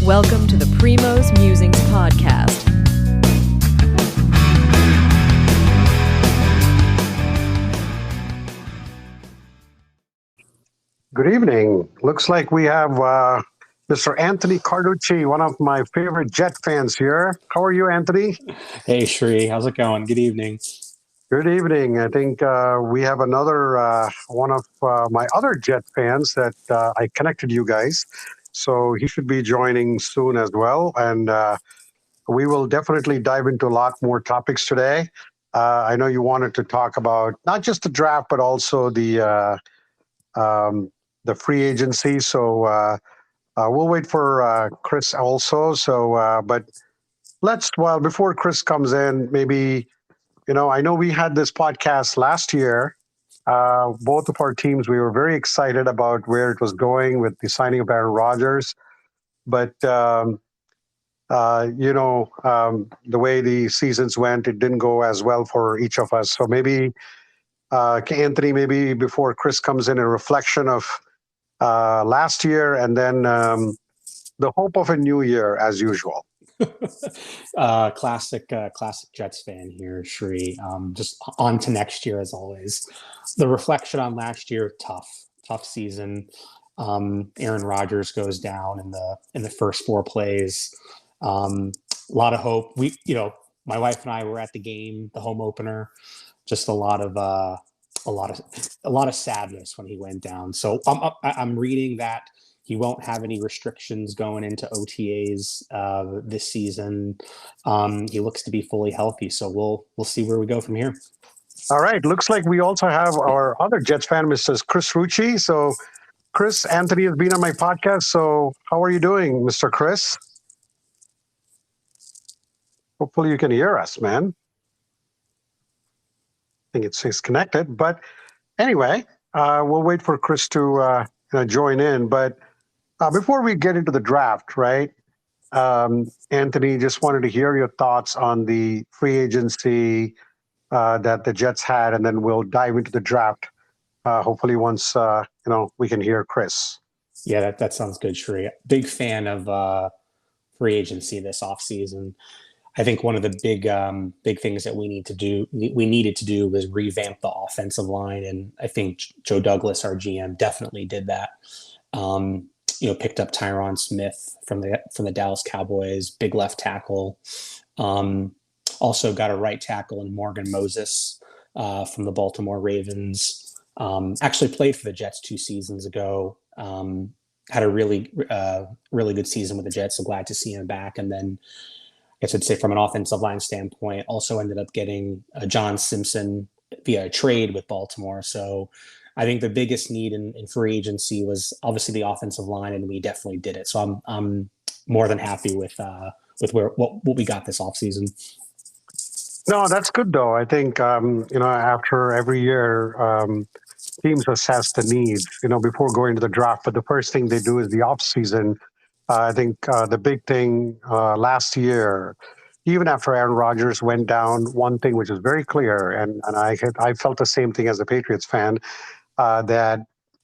Welcome to the Primo's Musings podcast. Good evening. Looks like we have Mr. Anthony Carducci, one of my favorite Jet fans here. How are you, Anthony? Hey, Shri. How's it going? Good evening. Good evening. I think we have another one of my other Jet fans that I connected you guys. So he should be joining soon as well. And we will definitely dive into a lot more topics today. I know you wanted to talk about not just the draft, but also the free agency. So we'll wait for Chris also. So, but before Chris comes in, maybe, I know we had this podcast last year. Both of our teams, we were very excited about where it was going with the signing of Aaron Rodgers. But, the way the seasons went, it didn't go as well for each of us. So maybe, Anthony, maybe before Chris comes in, a reflection of last year and then the hope of a new year as usual. Classic Jets fan here, Shri. Just on to next year as always. The reflection on last year, tough season. Aaron Rodgers goes down in the first four plays. A lot of hope. My wife and I were at the game, the home opener. Just a lot of sadness when he went down. So I'm reading that he won't have any restrictions going into OTAs this season. He looks to be fully healthy, so we'll see where we go from here. All right. Looks like we also have our other Jets fan, Mr. Chris Rucci. So, Chris, Anthony has been on my podcast. So, how are you doing, Mr. Chris? Hopefully, you can hear us, man. I think it's connected, but anyway, we'll wait for Chris to join in. But before we get into the draft, right, Anthony, just wanted to hear your thoughts on the free agency that the Jets had, and then we'll dive into the draft. Hopefully, once we can hear Chris. Yeah, that sounds good, Shri. Big fan of free agency this offseason. I think one of the big things that we needed to do was revamp the offensive line, and I think Joe Douglas, our GM, definitely did that. Picked up Tyron Smith from the Dallas Cowboys, big left tackle. Also got a right tackle in Morgan Moses from the Baltimore Ravens. Actually played for the Jets 2 seasons ago. Had a really good season with the Jets. So glad to see him back. And then I guess I'd say from an offensive line standpoint, also ended up getting John Simpson via a trade with Baltimore. So I think the biggest need in free agency was obviously the offensive line, and we definitely did it. So I'm more than happy with what we got this offseason. No, that's good though. I think after every year, teams assess the needs before going to the draft. But the first thing they do is the off season. I think the big thing last year, even after Aaron Rodgers went down, one thing which is very clear, and I felt the same thing as a Patriots fan, that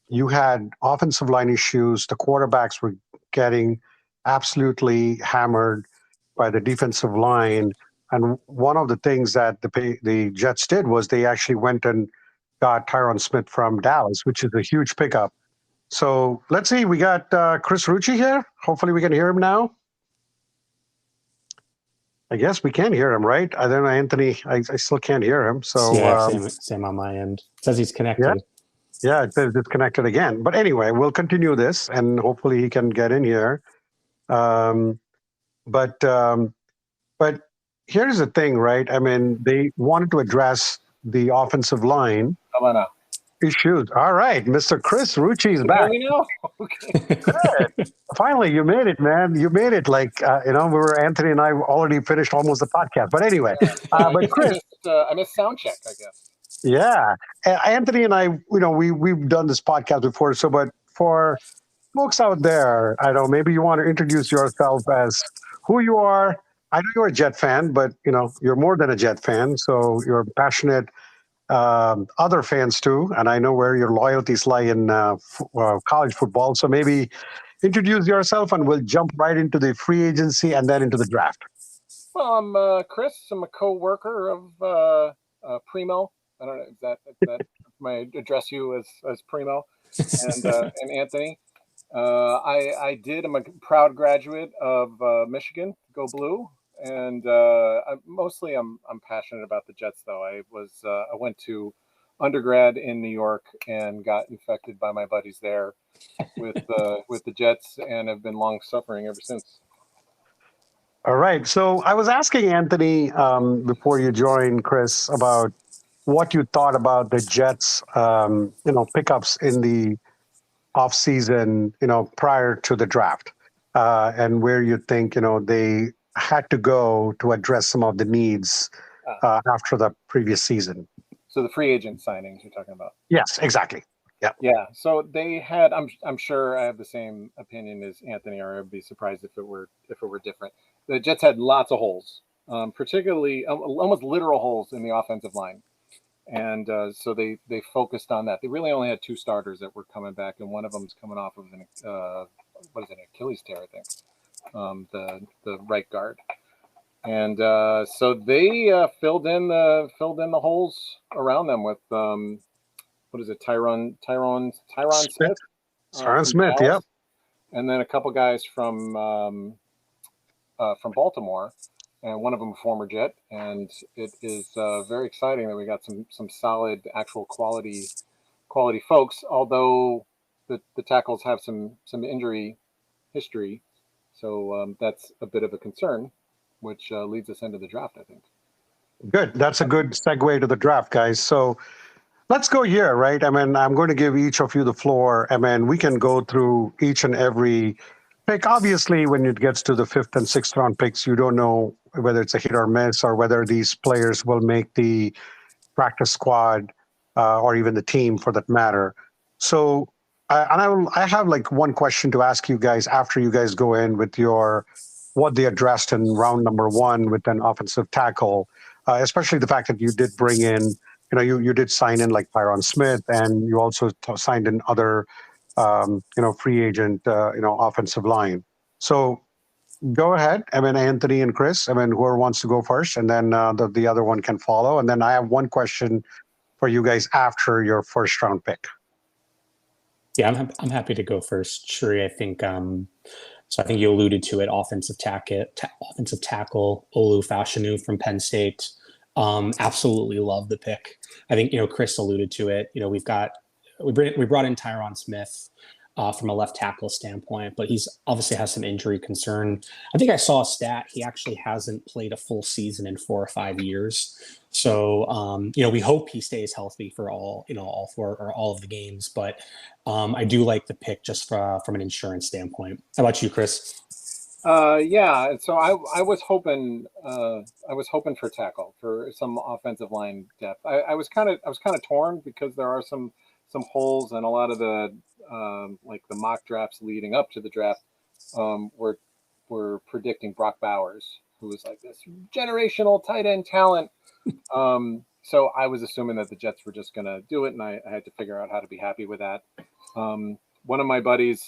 you had offensive line issues. The quarterbacks were getting absolutely hammered by the defensive line. And one of the things that the Jets did was they actually went and got Tyron Smith from Dallas, which is a huge pickup. So let's see. We got Chris Rucci here. Hopefully we can hear him now. I guess we can hear him, right? I don't know, Anthony. I still can't hear him. So yeah, same on my end. It says he's connected. Yeah, it says disconnected again. But anyway, we'll continue this, and hopefully he can get in here. But here's the thing, right? I mean, they wanted to address the offensive line issues. All right, Mr. Chris Rucci is back. We know. Okay. Good. Finally, you made it, man. You made it. Anthony and I already finished almost the podcast. But anyway, but Chris, I missed sound check, I guess. Yeah, Anthony and I, we've done this podcast before. So, but for folks out there, I don't know, maybe you want to introduce yourself as who you are. I know you're a Jet fan, but you're more than a Jet fan. So you're passionate other fans too, and I know where your loyalties lie in college football. So maybe introduce yourself, and we'll jump right into the free agency and then into the draft. Well, I'm Chris. I'm a co-worker of Primo. I don't know if that may address you as Primo and Anthony. I'm a proud graduate of Michigan. Go Blue! And I'm passionate about the Jets. Though I went to undergrad in New York and got infected by my buddies there with the Jets, and have been long suffering ever since. All right. So I was asking Anthony before you joined, Chris, about what you thought about the Jets, pickups in the offseason, prior to the draft, and where you think, they had to go to address some of the needs after the previous season. So the free agent signings you're talking about? Yes, exactly. Yeah. Yeah. So they had. I'm sure I have the same opinion as Anthony, or I'd be surprised if it were different. The Jets had lots of holes, particularly almost literal holes in the offensive line, and so they focused on that. They really only had two starters that were coming back, and one of them's coming off of an Achilles tear, I think, the right guard. And so they filled in the holes around them with what is it, Tyron Smith? Tyron Smith, yeah. And then a couple guys from Baltimore, and one of them a former Jet. And it is very exciting that we got some solid, actual quality folks. Although the tackles have some injury history, so that's a bit of a concern, which leads us into the draft, I think. Good. That's a good segue to the draft, guys. So let's go here, right? I mean, I'm going to give each of you the floor. I mean, we can go through each and every pick. Obviously, when it gets to the 5th and 6th round picks, you don't know whether it's a hit or miss, or whether these players will make the practice squad or even the team, for that matter. So, I have like one question to ask you guys after you guys go in with what they addressed in round number 1 with an offensive tackle, especially the fact that you did bring in, you did sign in like Tyron Smith, and you also signed in other, free agent, offensive line. So go ahead. I mean, Anthony and Chris, whoever wants to go first, and then the other one can follow. And then I have one question for you guys after your first round pick. Yeah, I'm happy to go first, Shuri. I think so. I think you alluded to it. Offensive tackle Olu Fashanu from Penn State. Absolutely love the pick. I think Chris alluded to it. We brought in Tyron Smith from a left tackle standpoint, but he's obviously has some injury concern. I think I saw a stat. He actually hasn't played a full season in 4 or 5 years. So, we hope he stays healthy for all 4 or all of the games. But I do like the pick just from an insurance standpoint. How about you, Chris? Yeah. So I was hoping for tackle, for some offensive line depth. I was kind of torn because there are some holes, and a lot of the like the mock drafts leading up to the draft were predicting Brock Bowers, who was like this generational tight end talent. So I was assuming that the Jets were just going to do it, and I had to figure out how to be happy with that. One of my buddies,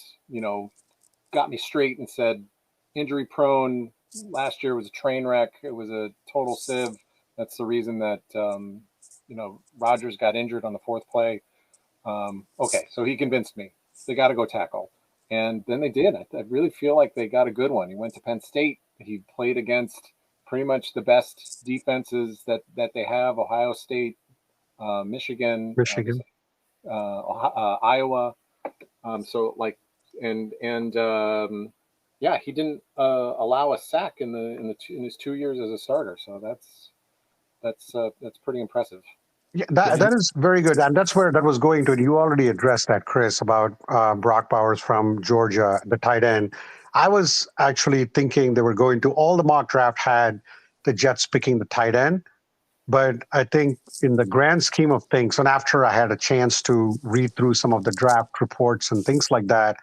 got me straight and said, injury prone. Last year was a train wreck. It was a total sieve. That's the reason that Rodgers got injured on the 4th play. Okay, so he convinced me. They got to go tackle. And then they did. I really feel like they got a good one. He went to Penn State. He played against pretty much the best defenses that they have: Ohio State, Michigan, Iowa. Yeah, he didn't allow a sack in his 2 years as a starter. So that's pretty impressive. Yeah, that is very good, and that's where that was going to. You already addressed that, Chris, about Brock Bowers from Georgia, the tight end. I was actually thinking they were going to. All the mock draft had the Jets picking the tight end, but I think in the grand scheme of things, and after I had a chance to read through some of the draft reports and things like that,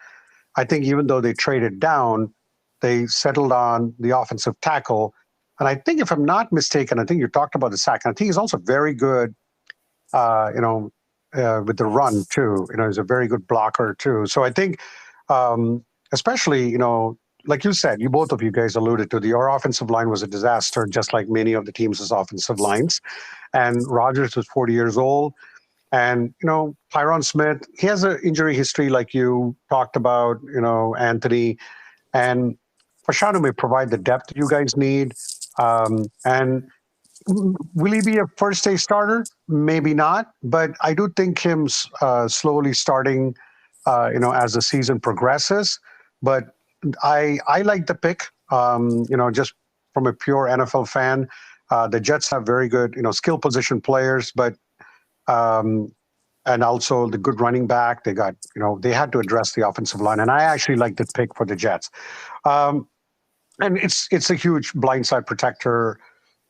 I think even though they traded down, they settled on the offensive tackle. And I think, if I'm not mistaken, I think you talked about the sack. And I think he's also very good. With the run too, he's a very good blocker too. So I think especially, like you said, both of you guys alluded to, your offensive line was a disaster, just like many of the teams' offensive lines. And Rodgers was 40 years old. And, Tyron Smith, he has an injury history like you talked about, Anthony. And Fashanu may provide the depth you guys need. And will he be a first-day starter? Maybe not. But I do think him slowly starting, as the season progresses. But I like the pick, just from a pure NFL fan. The Jets have very good, skill position players, but and also the good running back. They got, they had to address the offensive line, and I actually like the pick for the Jets. And it's a huge blindside protector,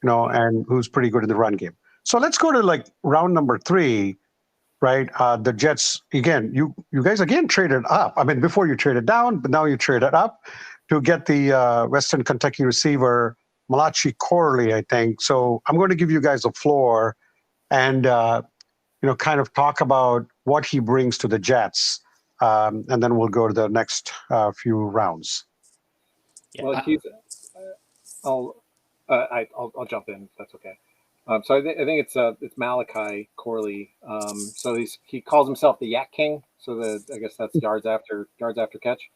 and who's pretty good in the run game. So let's go to like round number 3, right? The Jets, again, you guys again traded up. I mean, before you traded down, but now you traded up to get the Western Kentucky receiver, Malachi Corley, I think. So I'm going to give you guys the floor and, kind of talk about what he brings to the Jets. And then we'll go to the next few rounds. Well, I'll jump in if that's okay. So I think it's Malachi Corley. So he calls himself the Yak King. So I guess that's yards after catch.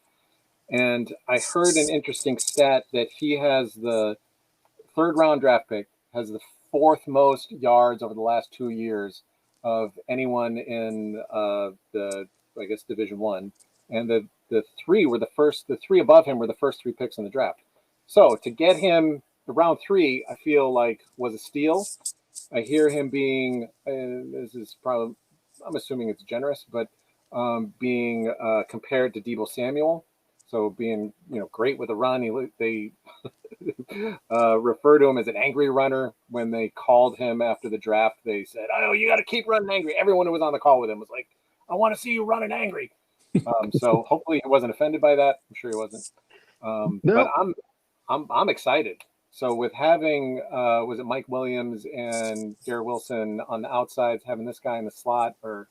And I heard an interesting stat that he has the 3rd round draft pick, has the 4th most yards over the last 2 years of anyone in the Division 1, and the 3 were the 3 above him were the first 3 picks in the draft. So to get him the round 3, I feel like was a steal. I hear him being this is probably, I'm assuming it's generous, but being compared to Deebo Samuel. So being great with a run. They refer to him as an angry runner. When they called him after the draft, they said, "Oh, you got to keep running angry." Everyone who was on the call with him was like, "I want to see you running angry." So hopefully he wasn't offended by that. I'm sure he wasn't. No. But I'm excited. So with having was it Mike Williams and Garrett Wilson on the outsides, having this guy in the slot, or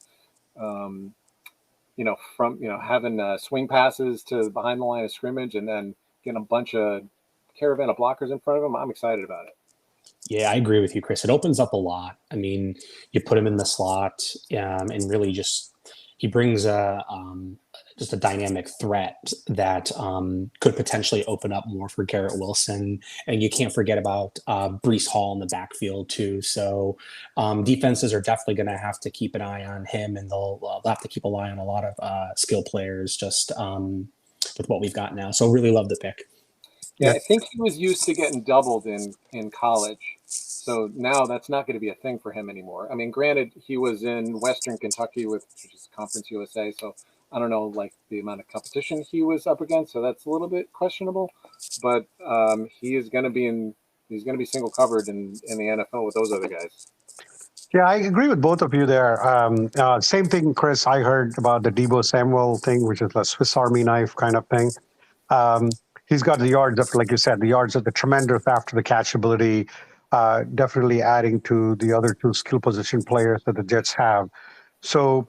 having swing passes to behind the line of scrimmage, and then getting a bunch of caravan of blockers in front of him, I'm excited about it. Yeah, I agree with you, Chris. It opens up a lot. I mean, you put him in the slot, and really he brings just a dynamic threat that could potentially open up more for Garrett Wilson. And you can't forget about Breece Hall in the backfield too. So defenses are definitely going to have to keep an eye on him, and they'll have to keep an eye on a lot of skill players just with what we've got now. So really love the pick. Yeah, I think he was used to getting doubled in college. So now that's not going to be a thing for him anymore. I mean, granted, he was in Western Kentucky, which is Conference USA. So I don't know, like, the amount of competition he was up against. So that's a little bit questionable. But he is going to be single covered in the NFL with those other guys. Yeah, I agree with both of you there. Same thing, Chris. I heard about the Deebo Samuel thing, which is a Swiss Army knife kind of thing. He's got the yards, like you said, the yards of the tremendous after the catch ability, definitely adding to the other 2 skill position players that the Jets have. So,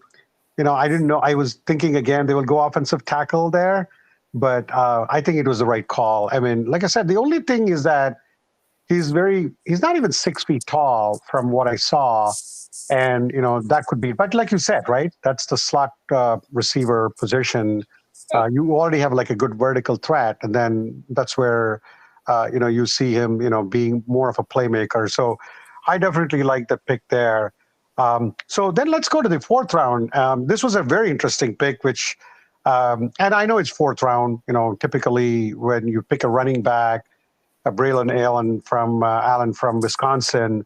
I didn't know. I was thinking again they will go offensive tackle there, but I think it was the right call. I mean, like I said, the only thing is that he's not even 6 feet tall from what I saw. And, that could be, but like you said, right, that's the slot receiver position. You already have like a good vertical threat, and then that's where, you see him, being more of a playmaker. So I definitely like the pick there. So then let's go to the 4th round. This was a very interesting pick, which, and I know it's 4th round, typically when you pick a running back, Braylon Allen from Wisconsin,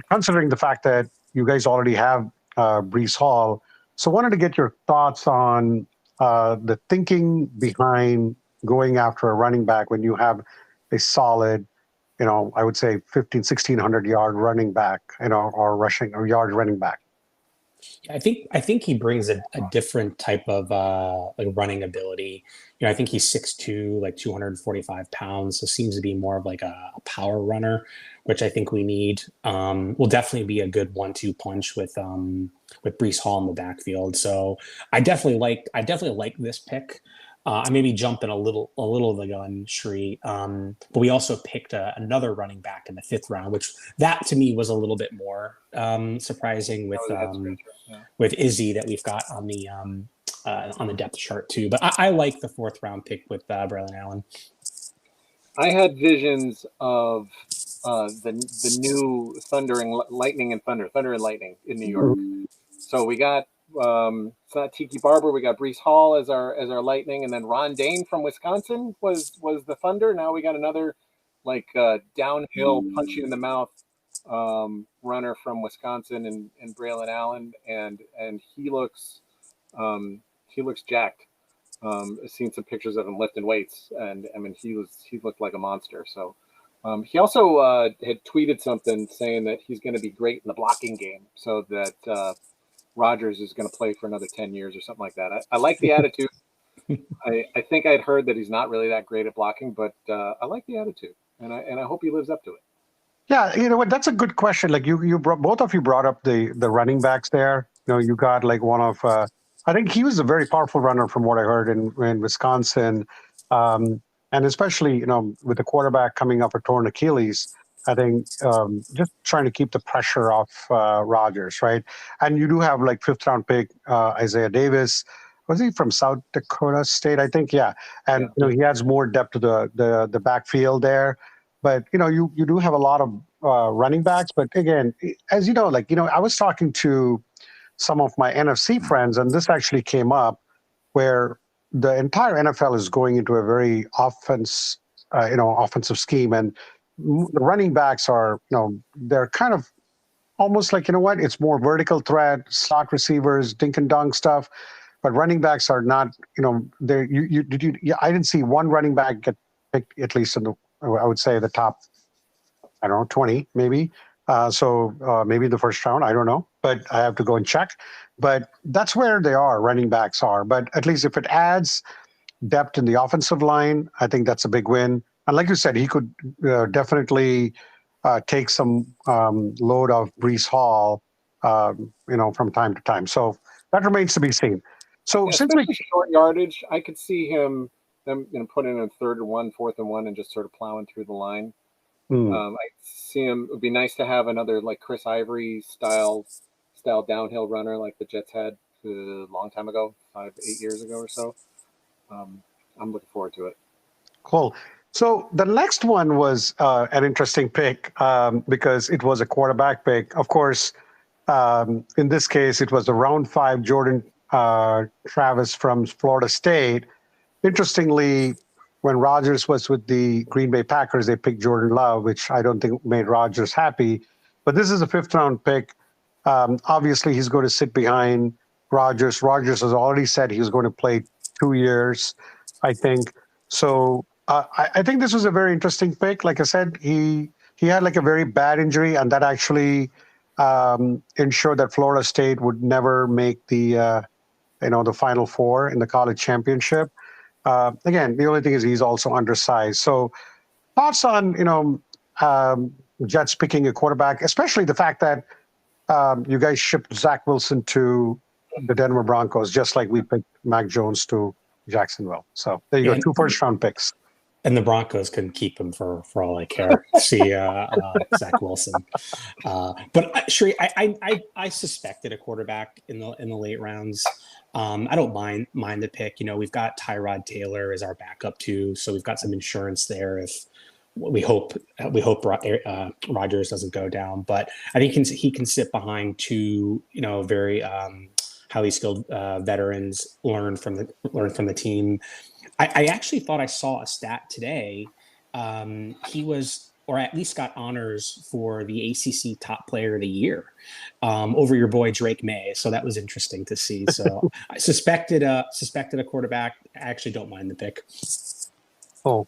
considering the fact that you guys already have Breece Hall. So wanted to get your thoughts on the thinking behind going after a running back when you have a solid, I would say 1,600 yard running back, or rushing or yard running back. I think he brings a different type of running ability. I think he's 6'2", like 245 pounds. So seems to be more of like a power runner, which I think we need. Will definitely be a good 1-2 punch with Breece Hall in the backfield. So I definitely like this pick. I may be jumping a little the gun, Sri. But we also picked another running back in the 5th round, which that to me was a little bit more surprising with Izzy that we've got on the depth chart too. But I like the 4th round pick with Braylon Allen. I had visions of the new Thunder and Lightning in New York. So we got it's not Tiki Barber. We got Brees Hall as our Lightning, and then Ron Dane from Wisconsin was the Thunder. Now we got another downhill punch you in the mouth runner from Wisconsin and Braylon Allen, and he looks jacked. I've seen some pictures of him lifting weights, and I mean he looked like a monster. So he also had tweeted something saying that he's going to be great in the blocking game, so that Rodgers is going to play for another 10 years or something like that. I like the attitude. I think I'd heard that he's not really that great at blocking, but I like the attitude, and I hope he lives up to it. Yeah, you know what? That's a good question. Like both of you brought up the running backs there. You know, you got like one of. I think he was a very powerful runner from what I heard in Wisconsin, and especially with the quarterback coming up a torn Achilles. I think just trying to keep the pressure off Rodgers, right? And you do have like 5th round pick Isaiah Davis. Was he from South Dakota State? I think, yeah. And he adds more depth to the backfield there. But you do have a lot of running backs. But again, as you know, I was talking to some of my NFC friends, and this actually came up where the entire NFL is going into a very offensive scheme, and the running backs are, they're kind of almost like, it's more vertical threat, slot receivers, dink and dunk stuff. But running backs are not, I didn't see one running back get picked, at least in I would say the top, 20 maybe. So maybe the 1st round, I don't know, but I have to go and check. But that's where they are, running backs are. But at least if it adds depth in the offensive line, I think that's a big win. And like you said, he could definitely take some load of Brees Hall, from time to time. So that remains to be seen. So since short yardage, I could see them putting in 3rd and 1, 4th and 1, and just sort of plowing through the line. I see him. It would be nice to have another like Chris Ivory style downhill runner like the Jets had a long time ago, 5-8 years ago or so. I'm looking forward to it. Cool. So the next one was an interesting pick because it was a quarterback pick. Of course, in this case, it was the round 5 Jordan Travis from Florida State. Interestingly, when Rodgers was with the Green Bay Packers, they picked Jordan Love, which I don't think made Rodgers happy. But this is a 5th round pick. Obviously, he's going to sit behind Rodgers. Rodgers has already said he was going to play 2 years, I think. So I think this was a very interesting pick. Like I said, he had like a very bad injury, and that actually ensured that Florida State would never make the Final Four in the college championship. Again, the only thing is he's also undersized. So thoughts on Jets picking a quarterback, especially the fact that you guys shipped Zach Wilson to the Denver Broncos, just like we picked Mac Jones to Jacksonville. So there you go, 2 1st round picks. And the Broncos can keep him for all I care. See Zach Wilson. But Sri, I suspected a quarterback in the late rounds. I don't mind the pick. We've got Tyrod Taylor as our backup too, so we've got some insurance there if we hope Rodgers doesn't go down. But I think he can sit behind 2 very highly skilled veterans, learn from the team. I actually thought I saw a stat today. He was, or at least got honors for the ACC Top Player of the Year over your boy Drake May. So that was interesting to see. So I suspected a quarterback. I actually don't mind the pick. Oh,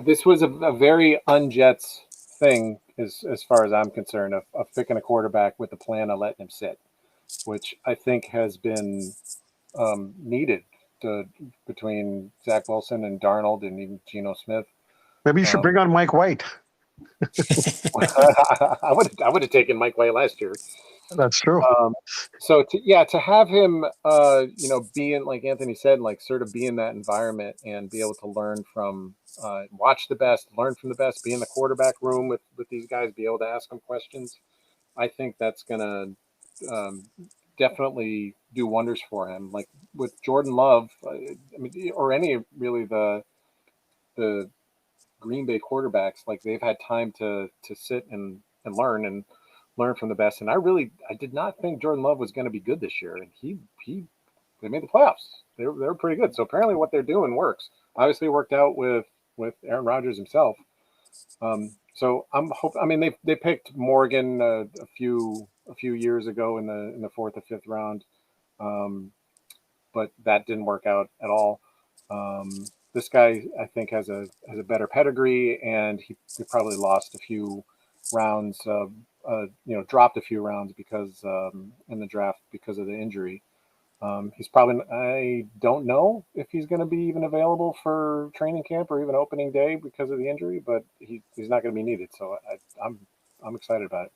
this was a very un-Jets thing as far as I'm concerned of picking a quarterback with the plan of letting him sit, which I think has been needed between Zach Wilson and Darnold and even Geno Smith. Maybe you should bring on Mike White. I would have taken Mike White last year. That's true. So to have him, be in, like Anthony said, like sort of be in that environment and be able to learn from, watch the best, learn from the best, be in the quarterback room with these guys, be able to ask them questions. I think that's gonna definitely do wonders for him. Like with Jordan Love, or any really the Green Bay quarterbacks, like they've had time to sit and learn from the best. And I did not think Jordan Love was going to be good this year, and they made the playoffs. They were pretty good. So apparently, what they're doing works. Obviously, it worked out with Aaron Rodgers himself. So I'm hoping. I mean, they picked Morgan a few years ago in the fourth or fifth round, but that didn't work out at all. This guy, I think, has a better pedigree, and he probably lost a few rounds, dropped a few rounds because in the draft because of the injury. He's probably, I don't know if he's going to be even available for training camp or even opening day because of the injury, but he's not going to be needed. So I'm excited about it.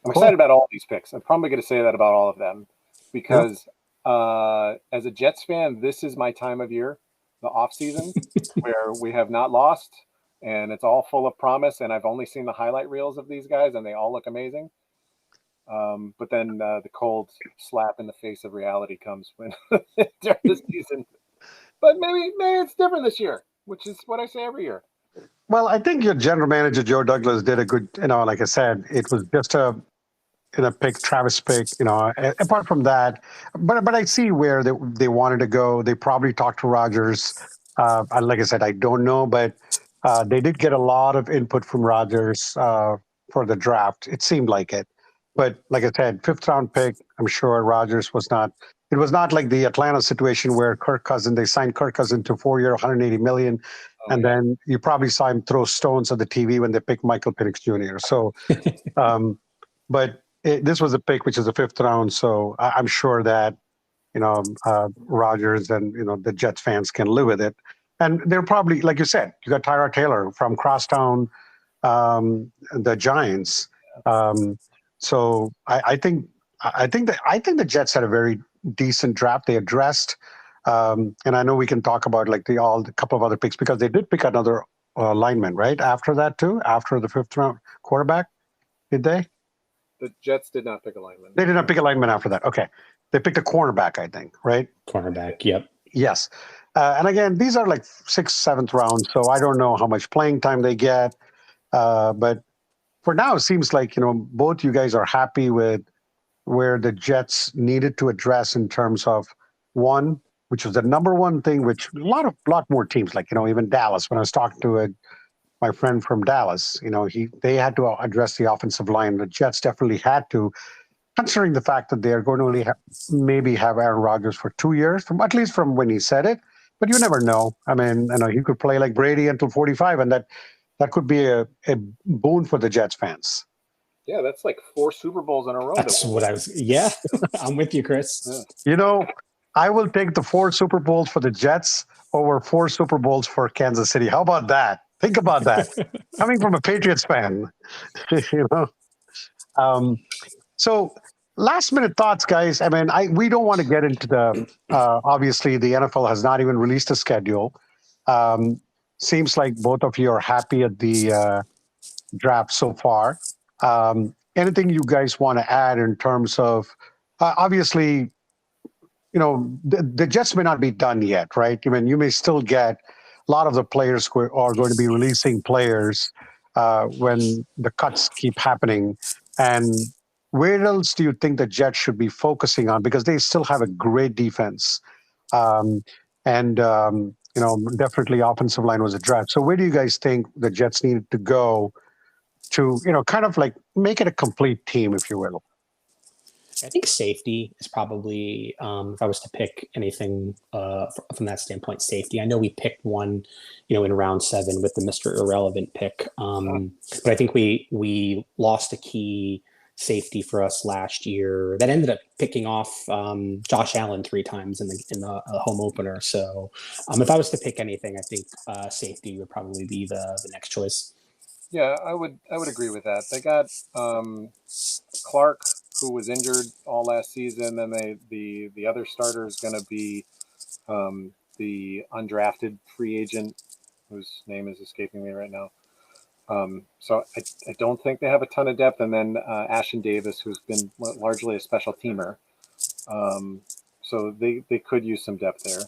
I'm excited about all these picks. I'm probably going to say that about all of them because as a Jets fan, this is my time of year, the off season, where we have not lost and it's all full of promise. And I've only seen the highlight reels of these guys and they all look amazing. But then the cold slap in the face of reality comes when during the season. But maybe it's different this year, which is what I say every year. Well, I think your general manager, Joe Douglas, did a good, like I said, it was just a pick, Travis pick, apart from that, but I see where they wanted to go. They probably talked to Rodgers. Like I said, I don't know, but they did get a lot of input from Rodgers for the draft. It seemed like it. But like I said, fifth round pick, I'm sure Rodgers was not. It was not like the Atlanta situation where they signed Kirk Cousins to 4 year, $180 million. Then you probably saw him throw stones at the TV when they picked Michael Penix Jr. So, but this was a pick, which is the fifth round. So I'm sure that, Rodgers and, the Jets fans can live with it. And they're probably, like you said, you got Tyrod Taylor from Crosstown, the Giants. So I think the Jets had a very decent draft. They addressed, and I know we can talk about like the couple of other picks because they did pick another lineman right after that too. After the fifth round quarterback, did they? The Jets did not pick a lineman. They did not pick a lineman after that. Okay, they picked a cornerback, I think, right? Cornerback. Yep. Yes, and again, these are like 6th, 7th rounds, so I don't know how much playing time they get, but. For now, it seems like, both you guys are happy with where the Jets needed to address in terms of one, which was the number one thing, which a lot more teams, like, even Dallas, when I was talking to my friend from Dallas, they had to address the offensive line. The Jets definitely had to, considering the fact that they're going to only maybe have Aaron Rodgers for 2 years, at least from when he said it. But you never know. I mean, he could play like Brady until 45, and that could be a boon for the Jets fans. Yeah, that's like 4 Super Bowls in a row. That's what I was. Yeah, I'm with you, Chris. Yeah. I will take the 4 Super Bowls for the Jets over 4 Super Bowls for Kansas City. How about that? Think about that. Coming from a Patriots fan, So last minute thoughts, guys. I mean, we don't want to get into the, obviously the NFL has not even released a schedule. Seems like both of you are happy at the draft so far. Anything you guys want to add in terms of, obviously, the Jets may not be done yet, right? I mean, you may still get a lot of the players who are going to be releasing players when the cuts keep happening. And where else do you think the Jets should be focusing on? Because they still have a great defense. Definitely offensive line was addressed. So where do you guys think the Jets needed to go to, kind of like make it a complete team, if you will? I think safety is probably, if I was to pick anything from that standpoint, safety. I know we picked one, in round 7 with the Mr. Irrelevant pick. But I think we lost a key safety for us last year that ended up picking off Josh Allen 3 times in the home opener. So if I was to pick anything, I think safety would probably be the next choice. Yeah, I would agree with that. They got Clark, who was injured all last season, and the other starter is going to be the undrafted free agent whose name is escaping me right now. So I don't think they have a ton of depth. And then Ashton Davis, who's been largely a special teamer. So they could use some depth there.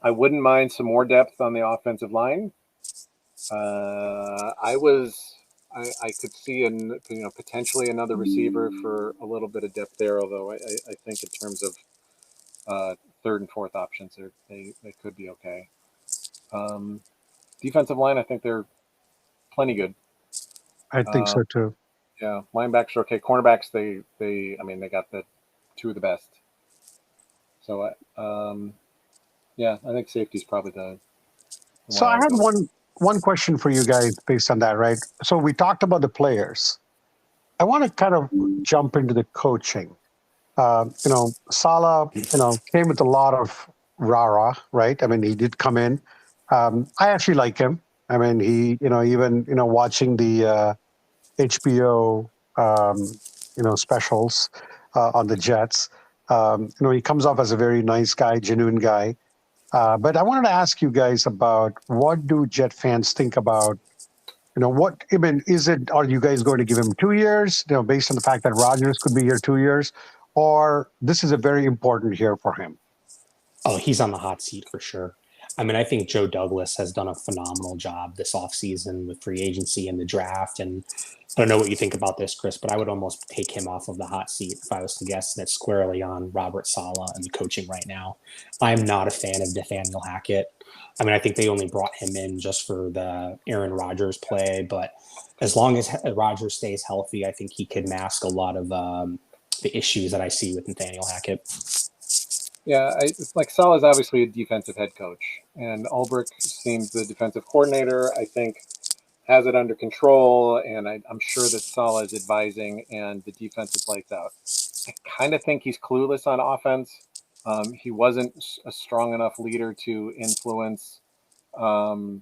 I wouldn't mind some more depth on the offensive line. I could see potentially another receiver for a little bit of depth there. Although I think in terms of third and fourth options, they could be okay. Defensive line, I think they're plenty good. I think so too. Yeah, linebackers are okay. Cornerbacks, they got the two of the best. So, yeah, I think safety is probably the So I had one question for you guys based on that, right? So we talked about the players. I want to kind of jump into the coaching. Saleh, came with a lot of rah-rah, right? I mean, he did come in. I actually like him. I mean, he, even, watching the HBO, specials on the Jets, he comes off as a very nice guy, genuine guy. But I wanted to ask you guys about what do Jet fans think about, are you guys going to give him 2 years, based on the fact that Rodgers could be here 2 years, or this is a very important year for him? Oh, he's on the hot seat for sure. I mean, I think Joe Douglas has done a phenomenal job this offseason with free agency and the draft. And I don't know what you think about this, Chris, but I would almost take him off of the hot seat if I was to guess that's squarely on Robert Saleh and the coaching right now. I'm not a fan of Nathaniel Hackett. I mean, I think they only brought him in just for the Aaron Rodgers play, but as long as Rodgers stays healthy, I think he could mask a lot of the issues that I see with Nathaniel Hackett. Yeah, it's like Saleh's obviously a defensive head coach, and Ulbrich seems the defensive coordinator. I think has it under control, and I'm sure that Saleh is advising, and the defense is lights out. I kind of think he's clueless on offense. He wasn't a strong enough leader to influence, Hackett,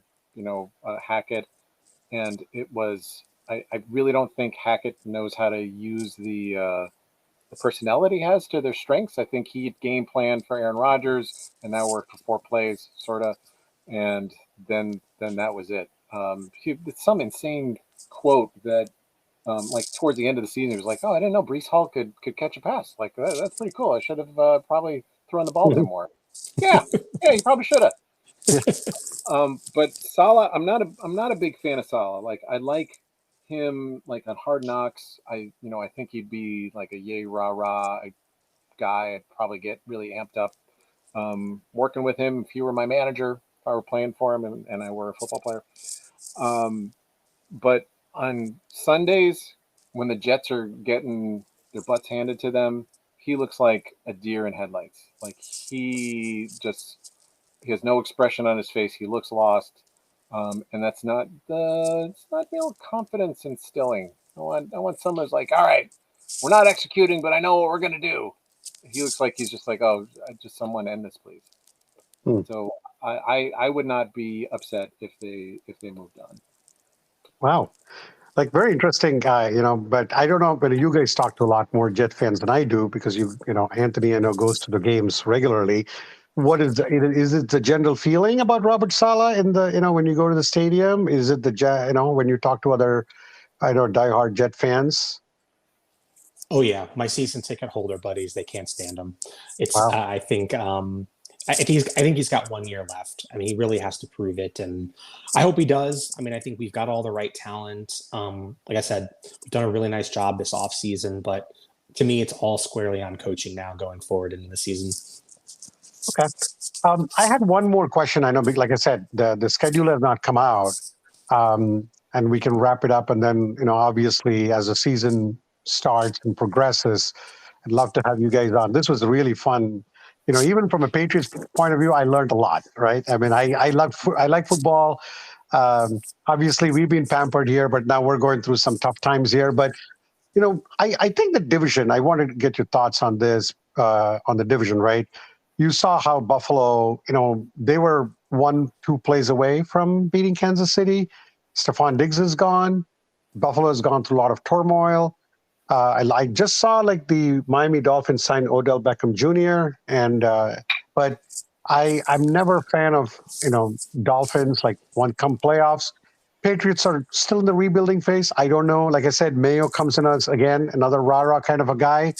and it was. I really don't think Hackett knows how to use the personnel that he has to their strengths. I think he game planned for Aaron Rodgers, and that worked for 4 plays, sort of, and then that was it. It's some insane quote that, like towards the end of the season, he was like, "Oh, I didn't know Breece Hall could catch a pass. Like that's pretty cool. I should have probably thrown the ball to him more." Yeah, you probably should have. But Saleh, I'm not a big fan of Saleh. Like I like him like on Hard Knocks. I think he'd be like a yay rah rah guy. I'd probably get really amped up working with him if he were my manager, if I were playing for him and I were a football player. But on Sundays when the Jets are getting their butts handed to them, he looks like a deer in headlights. Like he has no expression on his face. He looks lost. And that's not it's not real confidence instilling. I want someone who's like, all right, we're not executing, but I know what we're gonna do. He looks like he's just like, oh, just someone end this, please. So I would not be upset if they moved on. Wow. Like very interesting guy, but I don't know, but you guys talk to a lot more Jet fans than I do because Anthony, I know, goes to the games regularly. What is it the general feeling about Robert Saleh in the, when you go to the stadium? Is it when you talk to other, diehard Jet fans? Oh yeah. My season ticket holder buddies, they can't stand him. It's, Wow. I think he's got 1 year left. I mean, he really has to prove it. And I hope he does. I mean, I think we've got all the right talent. Like I said, we've done a really nice job this offseason, but to me, it's all squarely on coaching now going forward into the season. Okay. I had one more question. I know, like I said, the schedule has not come out, and we can wrap it up. And then, obviously, as the season starts and progresses, I'd love to have you guys on. This was really fun. Even from a Patriots point of view, I learned a lot. Right? I mean, I like football. Obviously, we've been pampered here, but now we're going through some tough times here. But I think the division. I wanted to get your thoughts on this on the division. Right? You saw how Buffalo, they were 1-2 plays away from beating Kansas City. Stephon Diggs is gone. Buffalo has gone through a lot of turmoil. I just saw like the Miami Dolphins sign Odell Beckham Jr. and but I'm never a fan of Dolphins like one come playoffs. Patriots are still in the rebuilding phase. I don't know. Like I said, Mayo comes in as again another rah-rah kind of a guy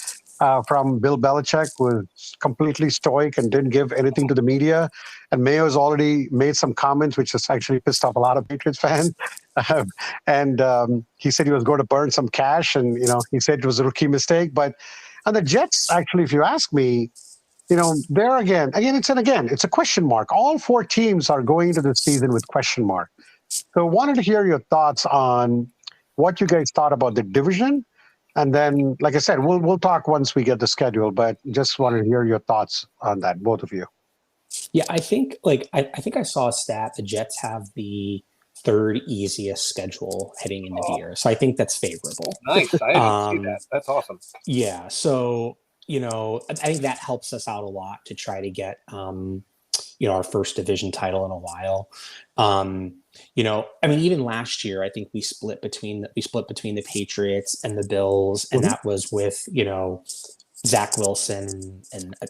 from Bill Belichick, who was completely stoic and didn't give anything to the media. And Mayo's already made some comments which has actually pissed off a lot of Patriots fans. And he said he was going to burn some cash, and he said it was a rookie mistake. But on the Jets, actually, if you ask me, there again, it's a question mark. All four teams are going into the season with question mark. So I wanted to hear your thoughts on what you guys thought about the division. And then, like I said, we'll talk once we get the schedule, but just wanted to hear your thoughts on that, both of you. Yeah, I think I think I saw a stat. The Jets have the third easiest schedule heading into the year. So I think that's favorable. Nice. I didn't see that. That's awesome. Yeah. So, I think that helps us out a lot to try to get our first division title in a while. Even last year, I think we split between the Patriots and the Bills, and that was with, Zach Wilson and a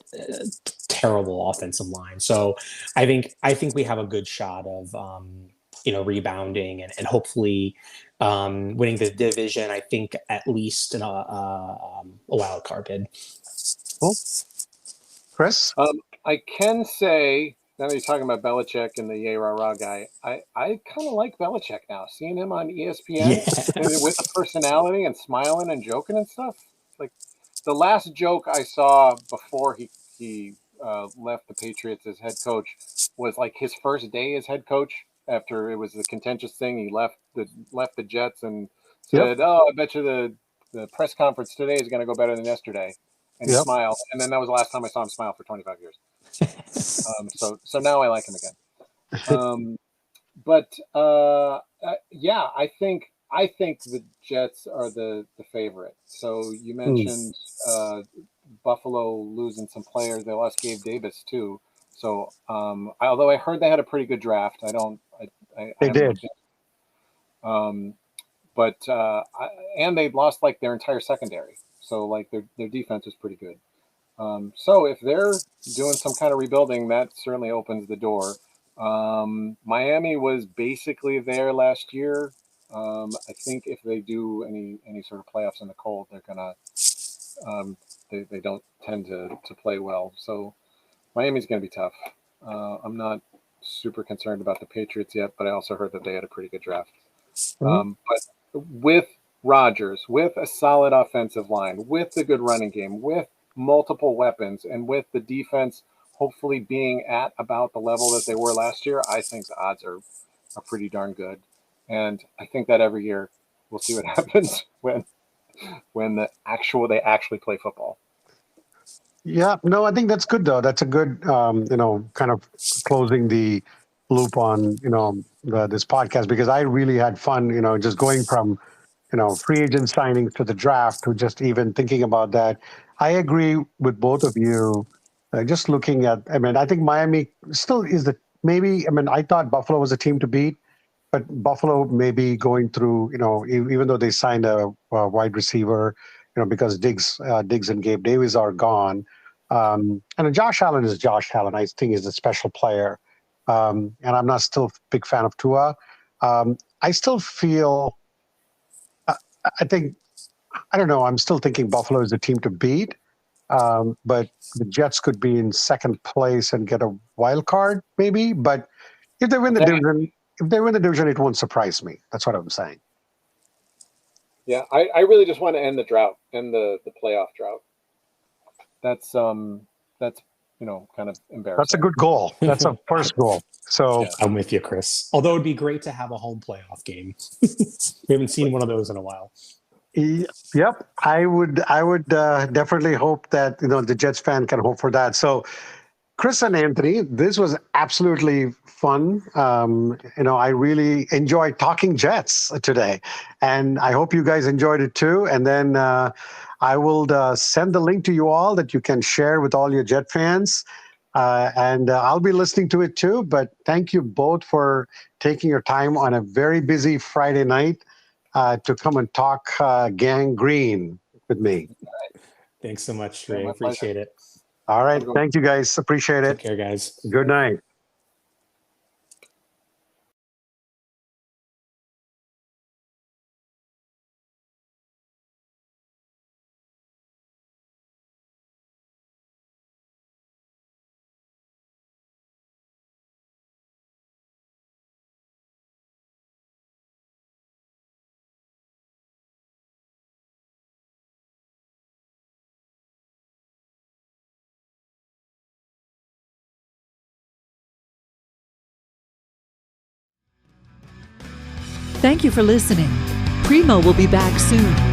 terrible offensive line. So I think we have a good shot of, rebounding and hopefully winning the division. I think at least in a wild card bid. Cool. Chris? I can say, now that you're talking about Belichick and the yay rah rah guy, I kind of like Belichick now. Seeing him on ESPN with the personality and smiling and joking and stuff. Like the last joke I saw before he left the Patriots as head coach was like his first day as head coach after it was the contentious thing. He left the Jets and said, "Oh, I bet you the press conference today is going to go better than yesterday." And he smiled, and then that was the last time I saw him smile for 25 years. So now I like him again. I think the Jets are the favorite. So you mentioned Buffalo losing some players. They lost Gabe Davis too. So although I heard they had a pretty good draft, they did. And they lost like their entire secondary. So like their defense is pretty good. So if they're doing some kind of rebuilding, that certainly opens the door. Miami was basically there last year. I think if they do any sort of playoffs in the cold, they're gonna they don't tend to play well. So Miami's gonna be tough. I'm not super concerned about the Patriots yet, but I also heard that they had a pretty good draft. But with Rodgers, with a solid offensive line, with a good running game, with multiple weapons, and with the defense hopefully being at about the level that they were last year, I think the odds are pretty darn good. And I think that every year we'll see what happens when they actually play football. Yeah, no, I think that's good though. That's a good, kind of closing the loop on, this podcast, because I really had fun, just going from, free agent signings to the draft to just even thinking about that. I agree with both of you. Just looking at, I think Miami still is I thought Buffalo was a team to beat, but Buffalo may be going through, even though they signed a wide receiver, because Diggs and Gabe Davis are gone. And Josh Allen is Josh Allen. I think he's a special player. And I'm not still a big fan of Tua. I still feel, I'm still thinking Buffalo is the team to beat. But the Jets could be in second place and get a wild card, maybe. But if they win the division, it won't surprise me. That's what I'm saying. Yeah, I really just want to end the drought, end the playoff drought. That's kind of embarrassing. That's a good goal. That's a first goal. So yeah. I'm with you, Chris. Although it'd be great to have a home playoff game. We haven't seen one of those in a while. Yep, I would definitely hope that the Jets fan can hope for that. So, Chris and Anthony, this was absolutely fun. I really enjoyed talking Jets today, and I hope you guys enjoyed it too. And then I will send the link to you all that you can share with all your Jet fans. and I'll be listening to it too. But thank you both for taking your time on a very busy Friday night to come and talk Gang Green with me. Thanks so much, Yeah, Sri. my pleasure. Appreciate it. All right. Have a good one. Thank you, guys. Appreciate Take it. care, guys. Good night. Thank you for listening. Primo will be back soon.